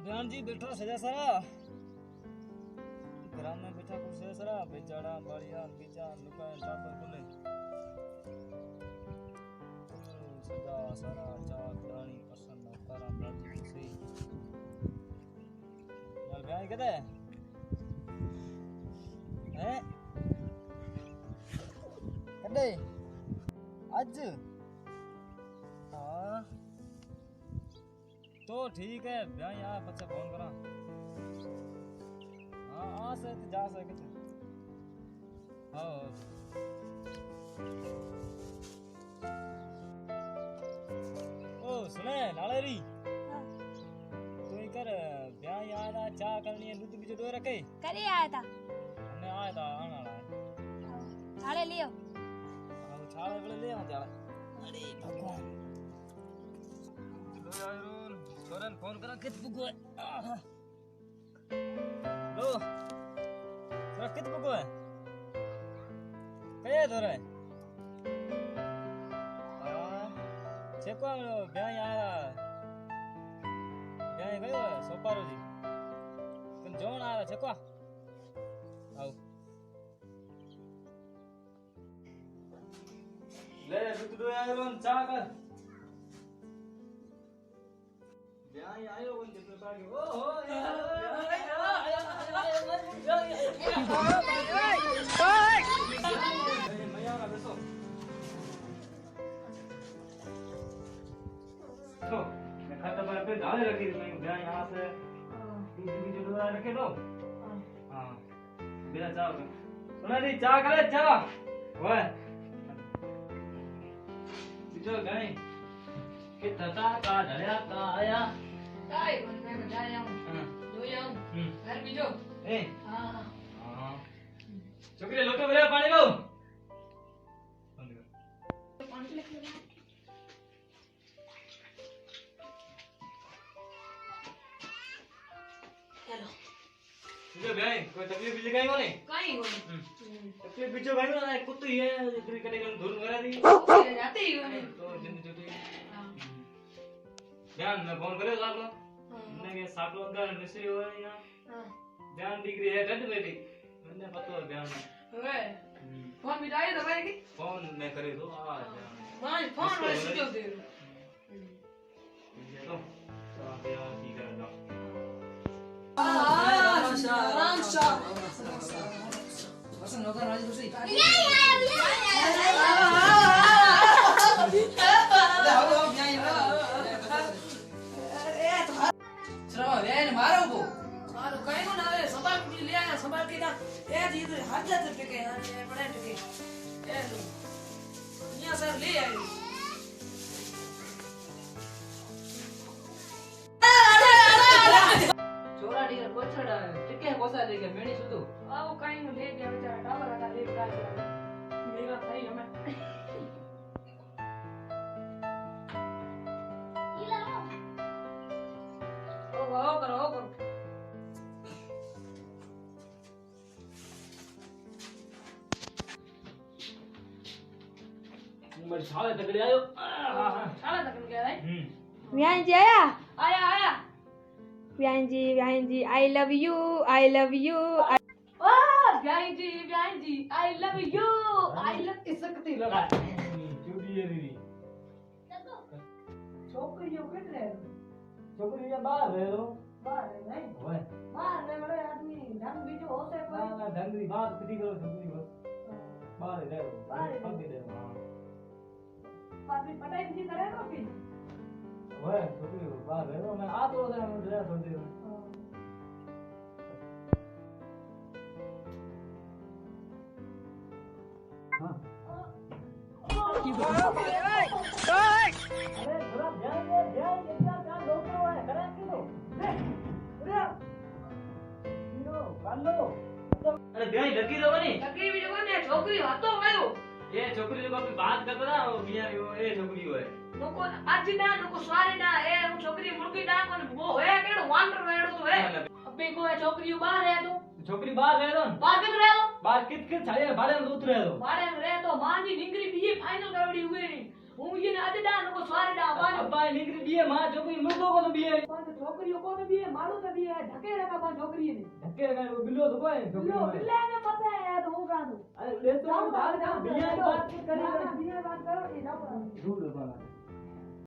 बयान जी बैठा सजा सारा ग्राम में बैठा कुछ सजा सारा बेचारा बाड़िया बीजा लुका टापर बोले सजा सारा चाक दानी पसंद नौकरा बाजी सही यार बयान कहते हैं कदे आज हाँ तो ठीक है बयान यार बच्चा फोन करा हाँ आ से जा से किथे हाँ ओ सुने नालेरी तू ही कर बयान यार आ चाह करनी है दूध बीजो दो रखे करे आया था हमने आया था आना वाला छाले लियो हाँ छाले बड़े ले आते यार अरे भगवान लो यार छोरन फोन करा कित बुको है लो छोरा कित बुको है कहे धोरे चेको ब्याह आया ब्याह गयो सोपारो जी तुम जोन आया चेको आओ ले बिट्टू दो यार चा कर ब्याह आयो कौन जितने पागे ओ हो मैया ना बेसो तो मैं खाता पर पे डाले रखी मैं ब्याह यहां से दूध जो रखे दो हां बिना चाय सुना दी चाय करे चाय ओए जो गए कि तता का ढलिया का आया काय मन में बजाया हूं जोया हूं घर बीजो ए हां हां छोकरी लोटो भरे पानी लो पानी लेके आ चलो जो भाई कोई तकलीफ भी गई कोनी काई हो तकलीफ बीजो भाई ना कुत्ती है दूर कटे धूल भरा दी जाते ही हो तो जिंदगी छोटी ध्यान में फोन करे सालो मैंने के सालो अंदर मिस्री हो है यहां ध्यान डिग्री है डट बेटी मैंने पता है ध्यान ओए फोन मिटाई दबाई की फोन मैं करे तो आ मां फोन वाले सीधो दे ये तो क्या ठीक है ना राम शाह बस नौकर राजी दूसरी मारो को मारो कहीं को ना रे संभाल के ले आया संभाल के ना ए जी तो हाथ पे के यार बड़े टके ए लो यहां सर ले आए छोरा डी कोछड़ा टके कोसा लेके मेणी सुतो आओ कहीं को ले गया बेचारा टावर हटा ले गया मेरा सही हमें ओ करो मेरे साले तकड़े आयो साला तक गया है व्यान जी आया आया व्यान जी आई लव यू ओ Vyan ji I love you I love इसकती लगा चूड़ी है री छोकरियों कितने छोकरी या बाहर रहे हो बाहर नहीं ओए बाहर रहे बड़े आदमी ढंग भी जो होते ना कोई ना ढंगरी बात कितनी करो छोकरी बस बाहर रहे हो बाहर पग दे हां पापी पटाई भी करे ना कि ओए छोकरी बाहर रहे हो मैं आ तो मैं ड्रेस छोड़ दे हां अरे थोड़ा ध्यान इतना क्या लोग है करा के दो अरे कालो अरे ब्याह लगी दो नहीं लगी भी जो ने छोकरी हाथो गयो ये छोकरी जो अपनी बात करता ना वो मियां यो ए छोकरी हो है नको आज ना नको सारे ना ए હું છોકરી મુર્ગી ના કોને वो है केड़ो वांडर वेड़ो तो है अबे को है छोकरी बाहर है तो छोकरी बाहर रहे दो बाहर कित रहे तो बाहर कित छाड़े भाड़े में उतरे दो भाड़े में रहे तो मां जी निंगरी बीए फाइनल करवड़ी हुए नी હું ये ना अदा नको सारे ना बाहर अब्बा निकरी બીએ માં છોકરી મુર્દો કો તો બીએ પણ છોકરીઓ કોને બી મારું તો બી ઢકે રકા પણ છોકરી ને ધક્કે કાય બિલ્લો તો કોઈ બિલ્લો બિલ્લે ને મતે તો હું કાનું અરે દેતો બાર બીએ વાત કરી બીજા વાત કરો એ જાવ ધૂળ બના